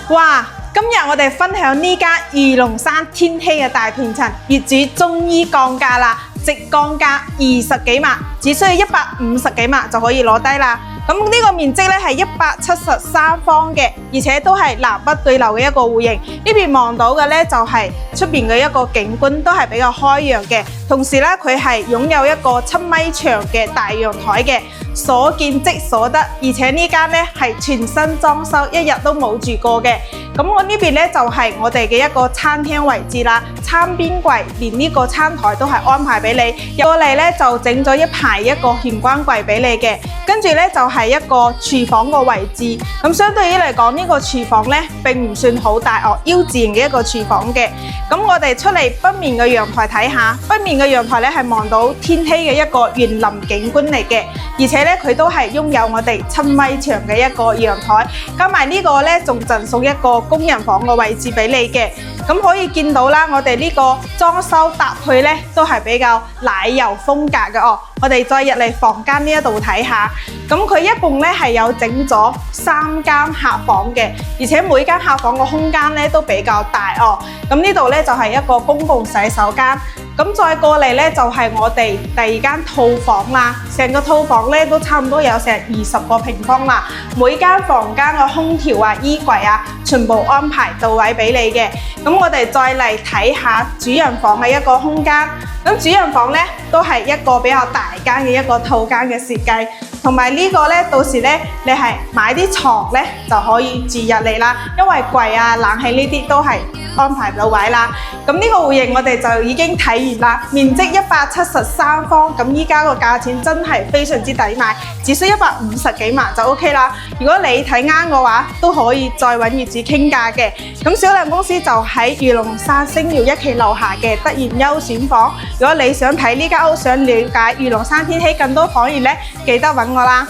哇！今日我哋分享呢間御龍山天禧嘅大片層業主終於降價啦，直降價20幾萬，只需要150幾萬就可以攞低啦。咁呢個面積咧係173方嘅，而且都係南北對流嘅一個戶型。呢邊望到嘅咧就係出邊嘅一個景觀，都係比較開揚嘅。同時咧，佢係擁有一個7米長嘅大陽台嘅，所見即所得。而且呢間咧係全新裝修，一日都冇住過嘅。咁我呢邊咧就係我哋嘅一個餐廳位置啦，餐邊櫃連呢個餐台都係安排俾你。入過嚟咧就整咗一排一個玄關櫃俾你嘅，跟住咧就係一個廚房個位置。咁相對於嚟講，呢個廚房咧並唔算好大哦，U 字型嘅一個廚房嘅。咁我哋出嚟北面嘅陽台睇下，北面嘅陽台咧係望到天禧嘅一個園林景觀嚟嘅，而且咧佢都係擁有我哋7米長嘅一個陽台，加埋呢個咧仲贈送一個工人房嘅位置俾你嘅。咁可以見到啦，我哋呢個裝修搭配咧都係比較奶油風格嘅哦。我哋再入嚟房間呢一度睇下，咁佢一共咧係有整咗3間客房嘅，而且每間客房個空間咧都比較大哦。咁呢度咧就係一個公共洗手間，咁再過嚟咧就係我哋第2間套房啦。成個套房咧都差唔多有成20個平方啦，每間房間嘅空調啊、衣櫃啊，全部安排到位俾你嘅。咁我哋再嚟睇下主人房嘅一個空間。咁主人房咧都係一個比較大間嘅一個套間嘅設計，同埋呢個咧到時咧你係買啲床咧就可以住入嚟啦，因為櫃啊、冷氣呢啲都係安排到位啦。咁呢個戶型我哋就已經睇完啦，面積173方，咁依家個價錢真係非常之抵買，只需150幾萬就 OK 啦。如果你睇啱嘅話，都可以再揾業主傾價嘅。咁小亮公司就喺御龍山星耀1期樓下嘅德賢優選房。如果你想睇呢間屋，想了解御龍山天禧更多房源咧，記得揾我啦。